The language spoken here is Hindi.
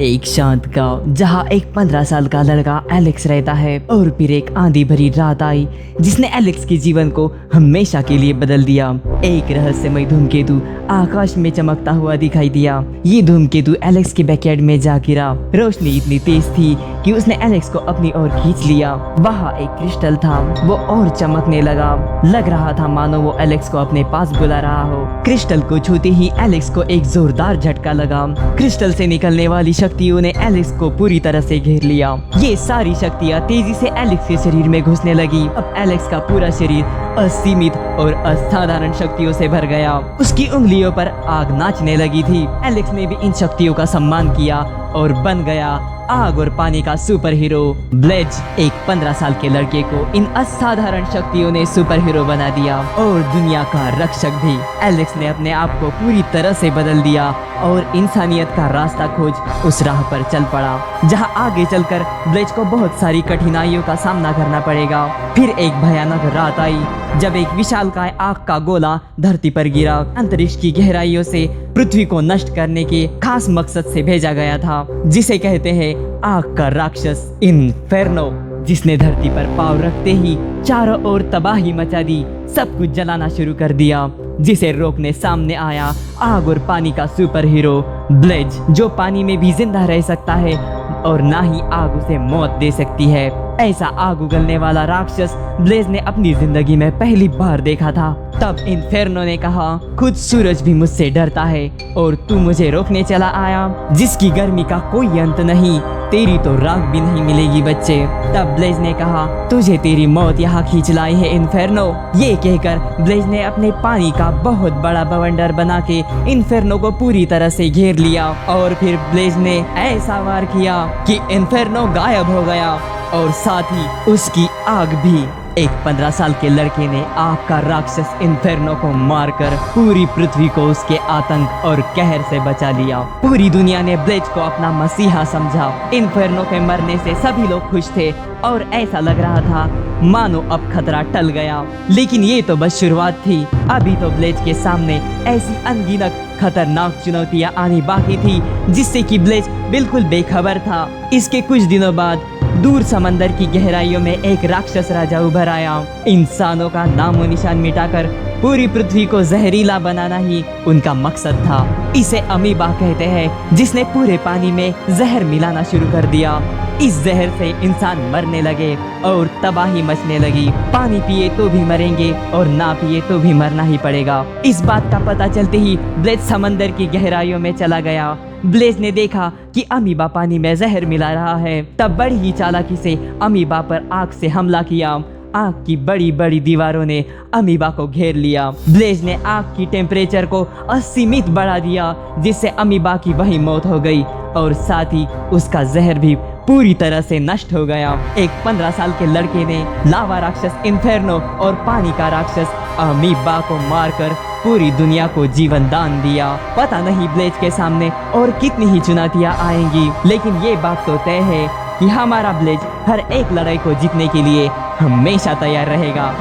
एक शांत गांव जहां एक 15 साल का लड़का एलेक्स रहता है। और फिर एक आंधी भरी रात आई जिसने एलेक्स के जीवन को हमेशा के लिए बदल दिया। एक रहस्यमय धूमकेतु आकाश में चमकता हुआ दिखाई दिया। ये धूमकेतु एलेक्स के बैकयार्ड में जा गिरा। रोशनी इतनी तेज थी कि उसने एलेक्स को अपनी ओर खींच लिया। वहाँ एक क्रिस्टल था, वो और चमकने लगा। लग रहा था मानो वो एलेक्स को अपने पास बुला रहा हो। क्रिस्टल को छूते ही एलेक्स को एक जोरदार झटका लगा। क्रिस्टल से निकलने वाली शक्तियों ने एलेक्स को पूरी तरह से घेर लिया। ये सारी शक्तियाँ तेजी से एलेक्स के शरीर में घुसने लगी। अब एलेक्स का पूरा शरीर असीमित और असाधारण शक्तियों से भर गया। उसकी उंगलियों पर आग नाचने लगी थी। एलेक्स ने भी इन शक्तियों का सम्मान किया और बन गया आग और पानी का सुपर हीरो। ब्लेज, एक 15 साल के लड़के को इन असाधारण शक्तियों ने सुपर हीरो बना दिया और दुनिया का रक्षक भी। एलेक्स ने अपने आप को पूरी तरह से बदल दिया और इंसानियत का रास्ता खोज उस राह पर चल पड़ा जहां आगे चलकर ब्लेज को बहुत सारी कठिनाइयों का सामना करना पड़ेगा। फिर एक भयानक रात आई जब एक विशालकाय आग का गोला धरती पर गिरा। अंतरिक्ष की गहराइयों से पृथ्वी को नष्ट करने के खास मकसद से भेजा गया था, जिसे कहते हैं आग का राक्षस इन्फेर्नो, जिसने धरती पर पांव रखते ही चारों ओर तबाही मचा दी। सब कुछ जलाना शुरू कर दिया। जिसे रोकने सामने आया आग और पानी का सुपर हीरो ब्लेज, जो पानी में भी जिंदा रह सकता है और ना ही आग उसे मौत दे सकती है। ऐसा आग उगलने वाला राक्षस ब्लेज ने अपनी जिंदगी में पहली बार देखा था। तब इन्फेर्नो ने कहा, खुद सूरज भी मुझसे डरता है और तू मुझे रोकने चला आया, जिसकी गर्मी का कोई अंत नहीं, तेरी तो राख भी नहीं मिलेगी बच्चे। तब ब्लेज ने कहा, तुझे तेरी मौत यहाँ खींच लाई है इन्फेर्नो। ये कहकर ब्लेज ने अपने पानी का बहुत बड़ा बवंडर बना के इन्फेर्नो को पूरी तरह से घेर लिया और फिर ब्लेज ने ऐसा वार किया कि इन्फेर्नो गायब हो गया और साथ ही उसकी आग भी। एक 15 साल के लड़के ने आग का राक्षस इन्फेर्नो को मारकर पूरी पृथ्वी को उसके आतंक और कहर से बचा लिया। पूरी दुनिया ने ब्लेज को अपना मसीहा समझा। इन्फेर्नो के मरने से सभी लोग खुश थे और ऐसा लग रहा था मानो अब खतरा टल गया। लेकिन ये तो बस शुरुआत थी। अभी तो ब्लेज के सामने ऐसी अनगिनत खतरनाक चुनौतियां आनी बाकी थी जिससे कि ब्लेज बिल्कुल बेखबर था। इसके कुछ दिनों बाद दूर समंदर की गहराइयों में एक राक्षस राजा उभर आया। इंसानों का नामो निशान मिटाकर पूरी पृथ्वी को जहरीला बनाना ही उनका मकसद था। इसे अमीबा कहते हैं, जिसने पूरे पानी में जहर मिलाना शुरू कर दिया। इस जहर से इंसान मरने लगे और तबाही मचने लगी। पानी पिए तो भी मरेंगे और ना पिए तो भी मरना ही पड़ेगा। इस बात का पता चलते ही ब्लेज समंदर की गहराइयों में चला गया। ब्लेज ने देखा कि अमीबा पानी में जहर मिला रहा है। तब बड़ी ही चालाकी से अमीबा पर आग से हमला किया। आग की बड़ी बड़ी दीवारों ने अमीबा को घेर लिया। ब्लेज ने आग की टेम्परेचर को असीमित बढ़ा दिया, जिससे अमीबा की वही मौत हो गई और साथ ही उसका जहर भी पूरी तरह से नष्ट हो गया। एक 15 साल के लड़के ने लावा राक्षस इन्फेर्नो और पानी का राक्षस अमीबा को मारकर पूरी दुनिया को जीवन दान दिया। पता नहीं ब्लेज के सामने और कितनी ही चुनौतियां आएंगी, लेकिन ये बात तो तय है कि हमारा ब्लेज हर एक लड़ाई को जीतने के लिए हमेशा तैयार रहेगा।